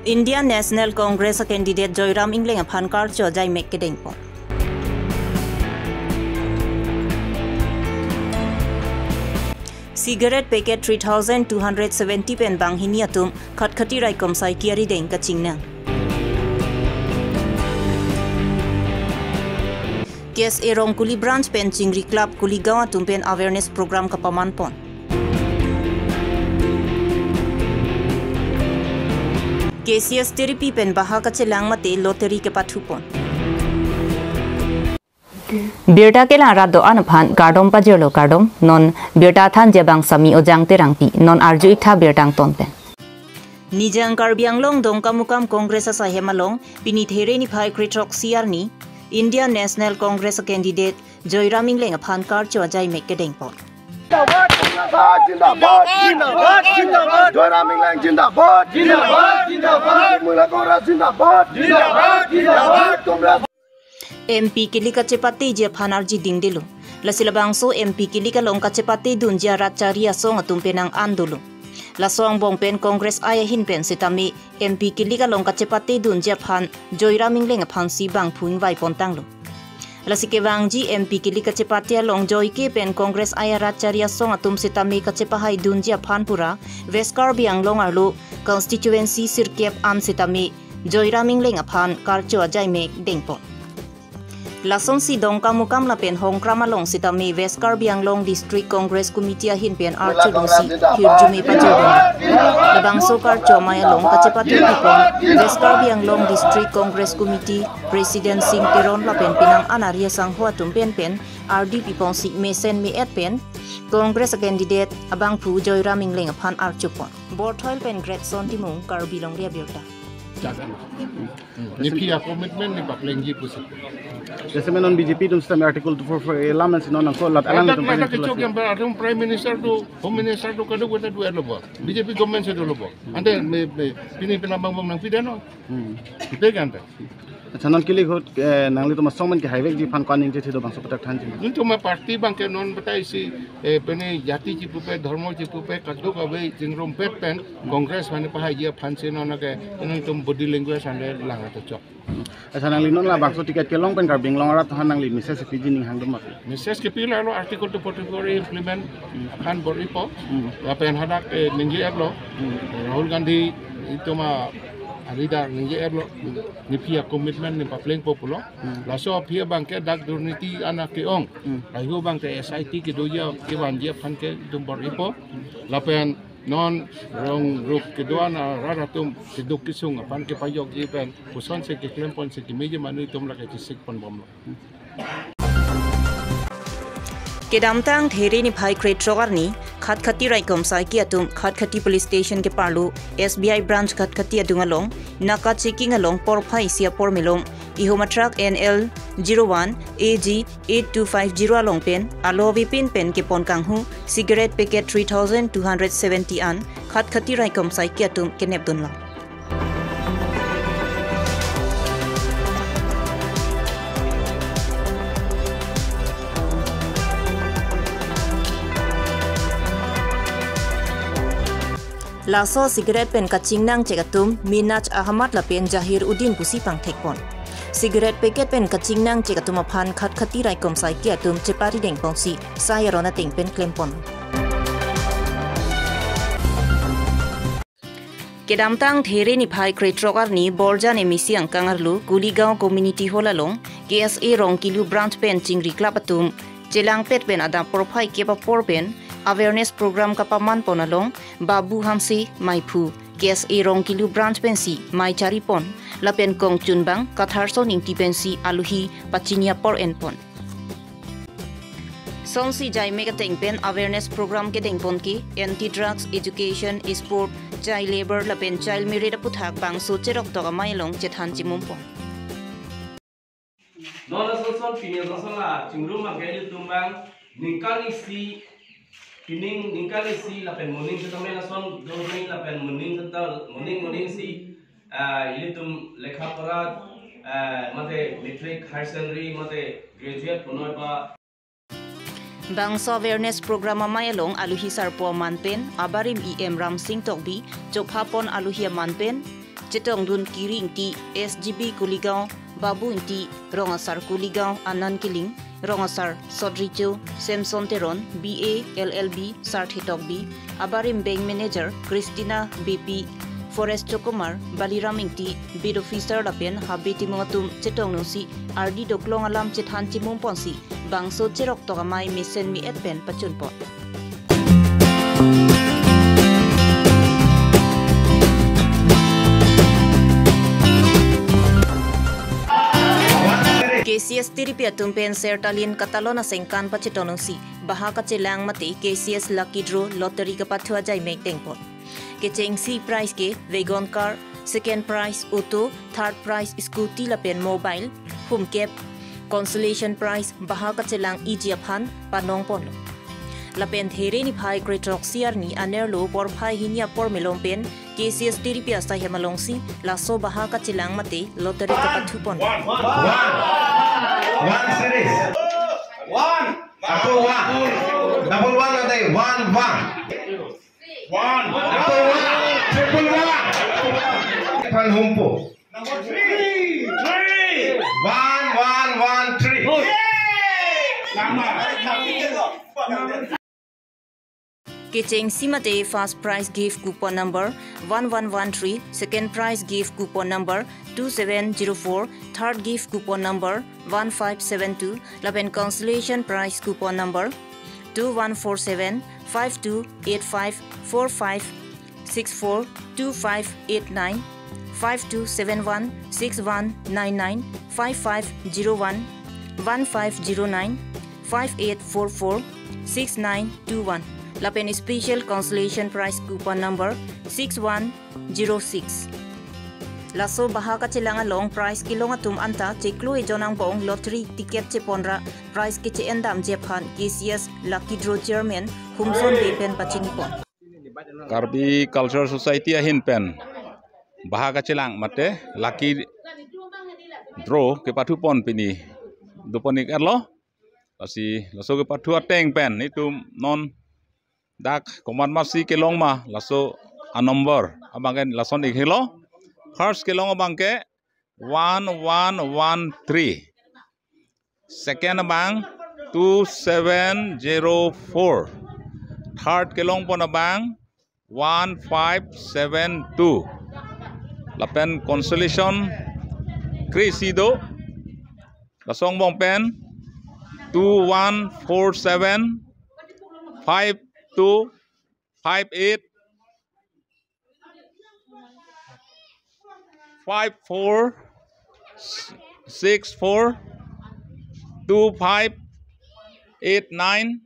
Indian National Congress candidate Joyram Ingleng Phankar cho jai mek kedeng po. Cigarette packet 3,270 pen bang hiniatum khatkhati rai komsai kiari deng kachingna. Kes erong kuli branch pen chingri club kuli gawa tumpen awareness program kapaman pon. KCS therapy pen baha kachelang mate lottery ke pathupon. Birta ke lara do anaphan gardom pajelo gardom non birta than jebang sami ojang terangpi non arju itha birtang tonpen. Nijang Karbi Longri Abirta mukam Congress sa hemalong pinit here ni phai kritok siar ni Indian National Congress candidate Joyram Ingleng Phankar cho jai mek kedeng po. Jindabad, jindabad, jindabad, Joyram Ingleng jindabad, jindabad, jindabad, Mula Congress jindabad, jindabad, jindabad, Congress. MP kilika cepati je phanarji dingdelo. Lasilabangso MP kilika longka cepati dunja racharia song atumpenang andolo. Lasong bongpen Congress aya hinpen sitami MP kilika longka cepati dunja phan Joyram Ingleng phansi bang phuing vai pontanglo. Lasikewangji MP kilika cepati long joy ke pen Congress aya racharia song atum sitami kachepahai dunja phanpura West Karbi Longarlo constituency sirkep am sitami Joyram Ingleng phan karcho jai mek dengpo. Lasong si dongka mukam la pen hongkrama long sitami West Karbi Long District Congress Committee hin pen archudong si hirjumi pajodong. Labang sokar chomaya long kachepati pipon West Karbi Long District Congress Committee President Singh Teron la pen pinang anaria sanghua tumpen pen RD pipon si mesen me et pen Congress candidate abang pu Joyram Ingleng phan archupon. Borthoil pen Gretson timung Karbi Longri Abirta. Nipi commitment ni baklengji pusi. जैसे मैं non BJP तुम system article 244 एलामेंट सिनो ना को लत एलामेंट तुम पहले किचो के अंदर आदम प्राइम मिनिस्टर तो होम मिनिस्टर तो कदो कदो दुआ लोबो बीजेपी गवर्नमेंट से दो लोबो अंते पिनी पिना बंग बंग नंग पिदेनो इते के अंते अच्छा नॉन के लिए हो नंगली तो मसोमन के हाईवे जी फन कॉनिंग जे तो बंग सपटक थान जी तो मैं पार्टी बंग के नॉन बताई सी पने जाति जी पुपे धर्म जी पुपे कदो कबे जिंगरोम पेट पेन कांग्रेस माने पहाई जे फन से नॉन के तुम बॉडी लैंग्वेज अंदर लांगा तो चो अच्छा नंगली नॉन ला बाक्सो टिकट के लोंग पेन कर बिंग लोंग रा तो नंगली मिसेस के पीजी निंग हांगदम मत मिसेस के पीला लो आर्टिकल 244 इंप्लीमेंट खान बोरी पो या पेन हदाक निंगे एबलो राहुल गांधी इतोमा Arida ninge erlo nipia commitment ni papleng populo laso pia bangke dak durniti anak ke ong ayo bangke SIT ke doya ke banjia phan ke tumbor ipo lapen non rong group ke doana raratum ke duk kisung pan ke payok ipen puson se ke klempon se ke meje manu tum la ke sik pon bomlo Kedamtang there ni phai kretrogar ni khatkhati rai komsai ki atum khatkhati police station ke parlu SBI branch khatkhati adungalong naka checking along por phai sia por milong ihoma truck NL 01 AG 8250 along pen alovi pin ke pon kanghu cigarette packet 3270 an khatkhati rai komsai ki atum kenep dunla Laso cigarette pen kaching nang chegatum Minaj Ahmad la pen Jahir Udin pusi pang thekpon. Cigarette packet pen kaching nang chegatum aphan khatkhati rai komsai ki atum chepari deng pongsi sayarona ting pen klempon. Kedamtang there ni phai kretrogar ni borja ne misi angkangarlu Kuligaon community holalong KSA Rongkilu branch pen chingri club atum chelang pet pen ada porphai keba por pen awareness program kapaman ponalong babu hamsi maipu KSA Rongkilu branch pensi mai chari pon lapen kong chunbang katharso ningti pensi aluhi pachinia por enpon songsi jai mega pen awareness program ke dengpon ki anti drugs education sport child labor lapen child marriage puthak bang so cherok to mailong chethan chimumpon Nona son pinya la chingrum magel tumbang ningkali si pining ningkali si lapen muning kita mena son dorming lapen muning kita muning si ilitum lekha parat mate matric higher secondary mate graduate punoi pa Bangsa awareness program mayalong aluhi sarpo manpen abarim EM Ram Singh Tokbi jophapon aluhi manpen chetong dun kiri inti SGB Kuligao Babu inti Rongasar Kuligao Anan Kiling Rongasar Sodricho Samson Teron BA LLB Sarthetok B Abarim Bank Manager Christina BP Forest Chokomar Baliram inti Bid Officer Lapen Habiti Mongatum chetong nusi RD Doklong Alam Chethan Timong Ponsi Bangso Cherok Tokamai Misen Mi Etpen Pachunpot KCS Tiripia Tumpen Sertalin Catalona Sengkan Pachetonosi Baha Kachelang Mati KCS Lucky Draw Lottery Kapatua Jai Make Tengpot Kecheng C price ke Wagon Car second prize Auto third prize Scooty Lapen Mobile Home Cap Consolation prize Baha Kachelang Ijiaphan Panong Pono Lapen Here ni Pai Great Rock Siar ni Anerlo Por Pai Hinya Por Melompen KCS Tiripia Sahemalongsi Laso Baha Kachelang Mati Lottery Kapatupon One series. One. Double one. Double one nanti. One. One. Double one. Triple one. Pan humpo. Number three. One. Three. Kecheng Simate first prize gift coupon number 1113, second prize gift coupon number 2704, third gift coupon number 1572, Lapen consolation prize coupon number 2147, 5285, 4564, 2589, 5271, 6199, 5501, 1509, 5844, 6921. Lapen special consolation prize coupon number 6106. Laso Baha Kachelang long prize kilong atum anta cheklo ejonang bong lottery ticket cheponra prize kiche endam Japan KCS Lucky Draw Chairman Humson Depen Pachinipon. Karbi Cultural Society ahin pen Baha Kachelang mate Lucky Draw ke patupon pini duponik erlo lasi laso ke patu ateng pen itu non dak koman masi ke long ma laso a number abangen lason ikhilo first ke long abangke 1113 second abang 2704 third ke long pon abang 1572 lapen consolation krisido lasong bong pen 2147 5258 5464 2589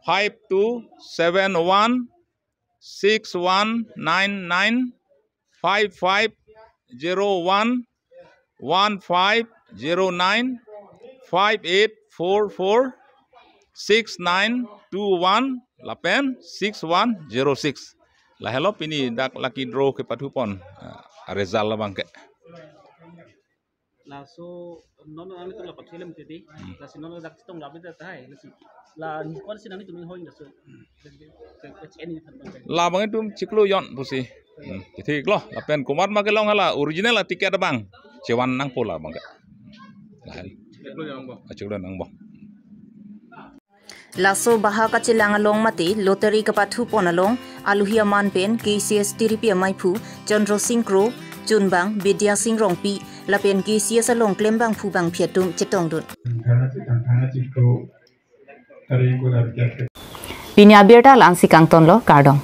5271 6199 5501 1509 5844 6921 lapen 6106 la hello ini dak lucky draw ke patupon result la bangke la so non ani to la pathelem tedi la sinon dak tong la bita tai la ni kon sinan ni tuming hoing so la bang tum ciklu yon pusi thik lo lapen kumar ma ke long hala original la tiket bang cewan nang pola bangke la ciklu nang bang Laso Baha Kachelang along mate lottery kapathu ponalong aluhia manpen KCS Tiripia Maipu Chandro Singkro Chunbang Bidya Sing Rongpi lapen KCS along klembang phubang phiatum chetongdun Pinya Abirta lansi kangton lo kardong